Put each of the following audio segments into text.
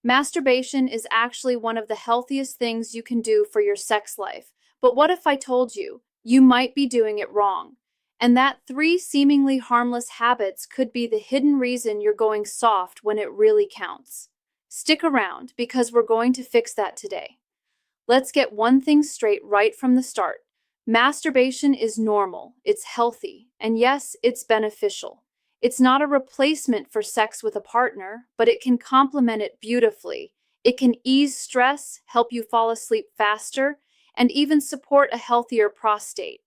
Masturbation is actually one of the healthiest things you can do for your sex life. But what if I told you you might be doing it wrong? And that three seemingly harmless habits could be the hidden reason you're going soft when it really counts. Stick around because we're going to fix that today. Let's get one thing straight right from the start. Masturbation is normal, it's healthy, and yes, it's beneficial. It's not a replacement for sex with a partner, but it can complement it beautifully. It can ease stress, help you fall asleep faster, and even support a healthier prostate.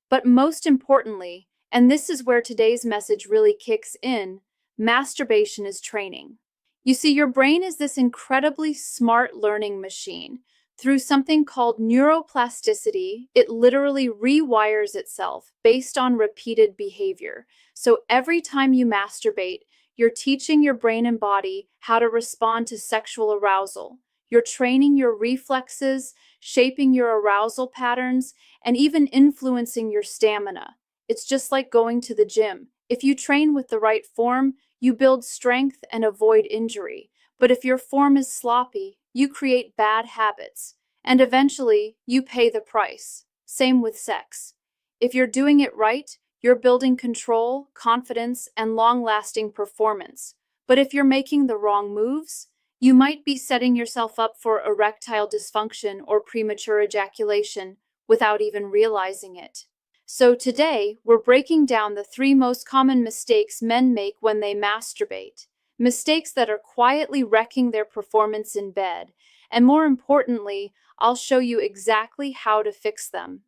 But most importantly, and this is where today's message really kicks in, masturbation is training. You see, your brain is this incredibly smart learning machine. Through something called neuroplasticity, it literally rewires itself based on repeated behavior. So every time you masturbate, you're teaching your brain and body how to respond to sexual arousal. You're training your reflexes, shaping your arousal patterns, and even influencing your stamina. It's just like going to the gym. If you train with the right form, you build strength and avoid injury. But if your form is sloppy, you create bad habits, and eventually you pay the price. Same with sex. If you're doing it right, you're building control, confidence, and long-lasting performance. But if you're making the wrong moves, you might be setting yourself up for erectile dysfunction or premature ejaculation without even realizing it. So today, we're breaking down the three most common mistakes men make when they masturbate. Mistakes that are quietly wrecking their performance in bed. And more importantly, I'll show you exactly how to fix them.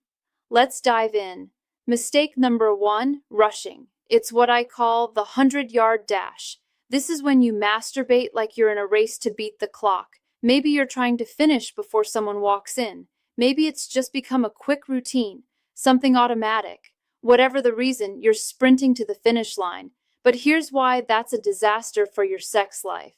Let's dive in. Mistake number one, rushing. It's what I call the 100-yard dash. This is when you masturbate like you're in a race to beat the clock. Maybe you're trying to finish before someone walks in. Maybe it's just become a quick routine, something automatic. Whatever the reason, you're sprinting to the finish line. But here's why that's a disaster for your sex life.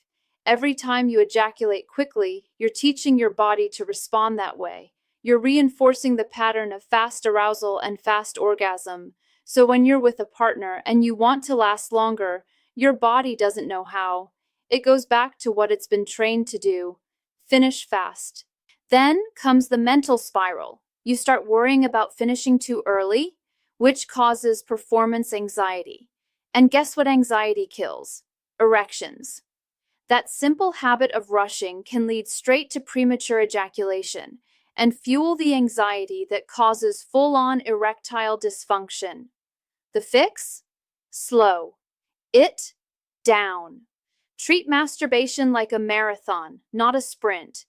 Every time you ejaculate quickly, you're teaching your body to respond that way. You're reinforcing the pattern of fast arousal and fast orgasm. So when you're with a partner and you want to last longer, your body doesn't know how. It goes back to what it's been trained to do. Finish fast. Then comes the mental spiral. You start worrying about finishing too early, which causes performance anxiety. And guess what anxiety kills? Erections. That simple habit of rushing can lead straight to premature ejaculation and fuel the anxiety that causes full-on erectile dysfunction. The fix? Slow it down. Treat masturbation like a marathon, not a sprint.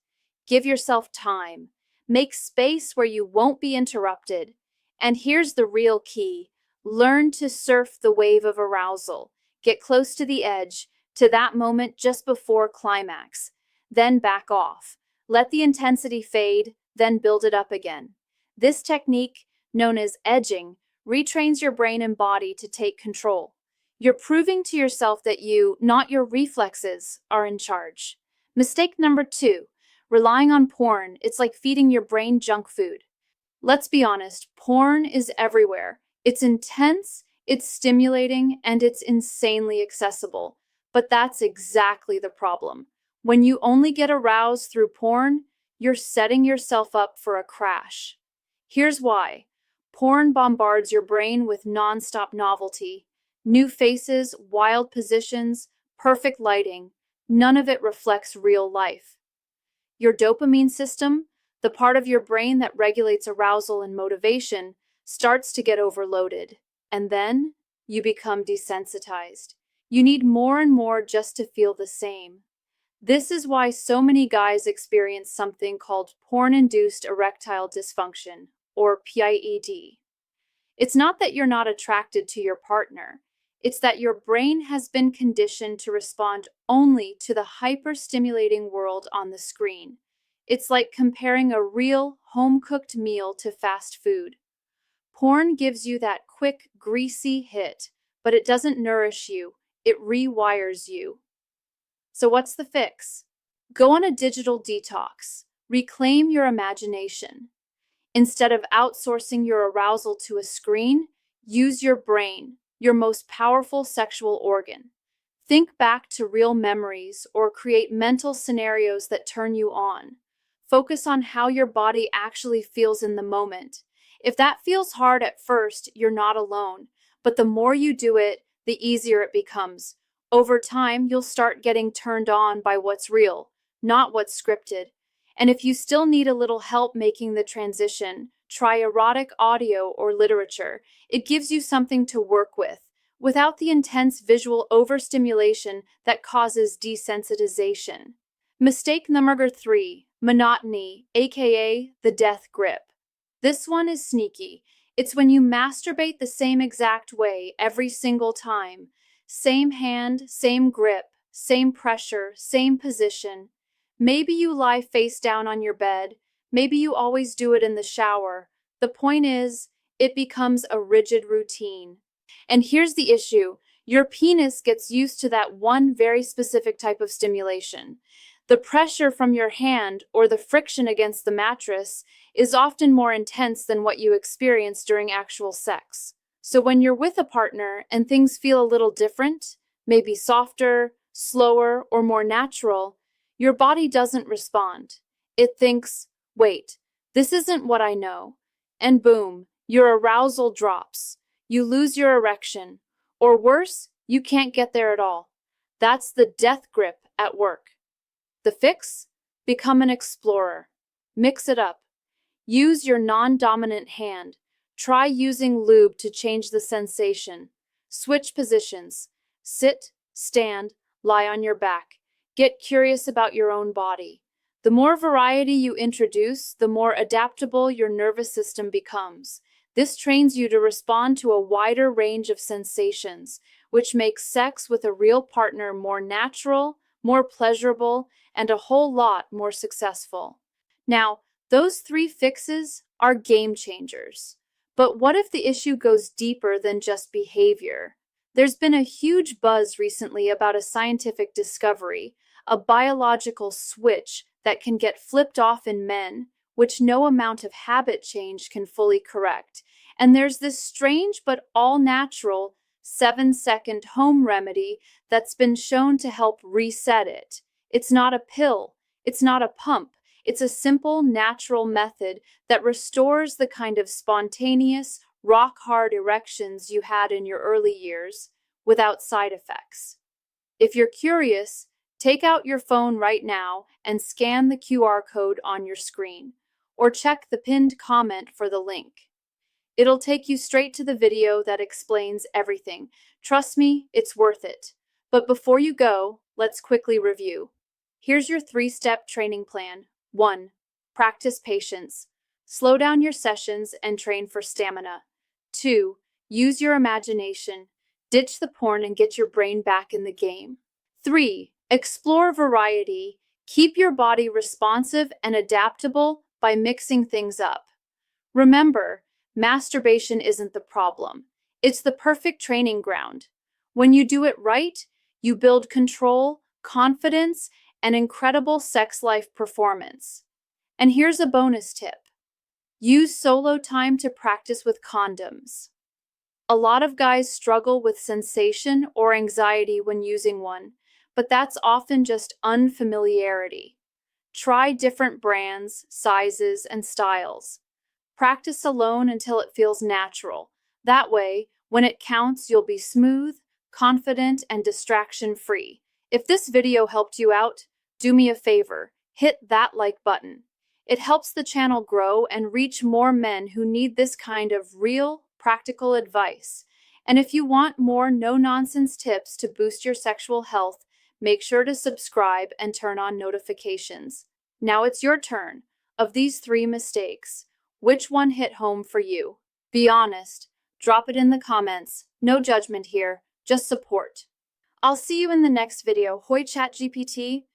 Give yourself time. Make space where you won't be interrupted. And here's the real key. Learn to surf the wave of arousal. Get close to the edge, to that moment just before climax. Then back off. Let the intensity fade, then build it up again. This technique, known as edging, retrains your brain and body to take control. You're proving to yourself that you, not your reflexes, are in charge. Mistake number two, relying on porn. It's like feeding your brain junk food. Let's be honest, porn is everywhere. It's intense, it's stimulating, and it's insanely accessible. But that's exactly the problem. When you only get aroused through porn, you're setting yourself up for a crash. Here's why. Porn bombards your brain with nonstop novelty. New faces, wild positions, perfect lighting. None of it reflects real life. Your dopamine system, the part of your brain that regulates arousal and motivation, starts to get overloaded. And then you become desensitized. You need more and more just to feel the same. This is why so many guys experience something called porn-induced erectile dysfunction, or PIED. It's not that you're not attracted to your partner. It's that your brain has been conditioned to respond only to the hyper-stimulating world on the screen. It's like comparing a real, home-cooked meal to fast food. Porn gives you that quick, greasy hit, but it doesn't nourish you. It rewires you. So what's the fix? Go on a digital detox. Reclaim your imagination. Instead of outsourcing your arousal to a screen, use your brain, your most powerful sexual organ. Think back to real memories or create mental scenarios that turn you on. Focus on how your body actually feels in the moment. If that feels hard at first, you're not alone, but the more you do it, the easier it becomes. Over time, you'll start getting turned on by what's real, not what's scripted. And if you still need a little help making the transition, try erotic audio or literature. It gives you something to work with, without the intense visual overstimulation that causes desensitization. Mistake number 3, monotony, aka the death grip. This one is sneaky. It's when you masturbate the same exact way every single time. Same hand, same grip, same pressure, same position. Maybe you lie face down on your bed. Maybe you always do it in the shower. The point is, it becomes a rigid routine. And here's the issue. Your penis gets used to that one very specific type of stimulation. The pressure from your hand or the friction against the mattress is often more intense than what you experience during actual sex. So when you're with a partner and things feel a little different, maybe softer, slower, or more natural, your body doesn't respond. It thinks, wait, this isn't what I know. And boom, your arousal drops. You lose your erection. Or worse, you can't get there at all. That's the death grip at work. The fix? Become an explorer. Mix it up. Use your non-dominant hand. Try using lube to change the sensation. Switch positions. Sit, stand, lie on your back. Get curious about your own body. The more variety you introduce, the more adaptable your nervous system becomes. This trains you to respond to a wider range of sensations, which makes sex with a real partner more natural, more pleasurable, and a whole lot more successful. Now, those 3 fixes are game changers. But what if the issue goes deeper than just behavior? There's been a huge buzz recently about a scientific discovery, a biological switch that can get flipped off in men, which no amount of habit change can fully correct. And there's this strange but all-natural 7-second home remedy that's been shown to help reset it. It's not a pill. It's not a pump. It's a simple, natural method that restores the kind of spontaneous, rock-hard erections you had in your early years without side effects. If you're curious, take out your phone right now and scan the QR code on your screen, or check the pinned comment for the link. It'll take you straight to the video that explains everything. Trust me, it's worth it. But before you go, let's quickly review. Here's your 3-step training plan. 1. Practice patience. Slow down your sessions and train for stamina. 2. Use your imagination. Ditch the porn and get your brain back in the game. 3. Explore variety. Keep your body responsive and adaptable by mixing things up. Remember, masturbation isn't the problem. It's the perfect training ground. When you do it right, you build control, confidence, and incredible sex life performance. And here's a bonus tip. Use solo time to practice with condoms. A lot of guys struggle with sensation or anxiety when using one, but that's often just unfamiliarity. Try different brands, sizes, and styles. Practice alone until it feels natural. That way, when it counts, you'll be smooth, confident, and distraction-free. If this video helped you out, do me a favor, hit that like button. It helps the channel grow and reach more men who need this kind of real, practical advice. And if you want more no-nonsense tips to boost your sexual health, make sure to subscribe and turn on notifications. Now it's your turn. Of these 3 mistakes, which one hit home for you? Be honest. Drop it in the comments. No judgment here, just support. I'll see you in the next video. Hoi ChatGPT.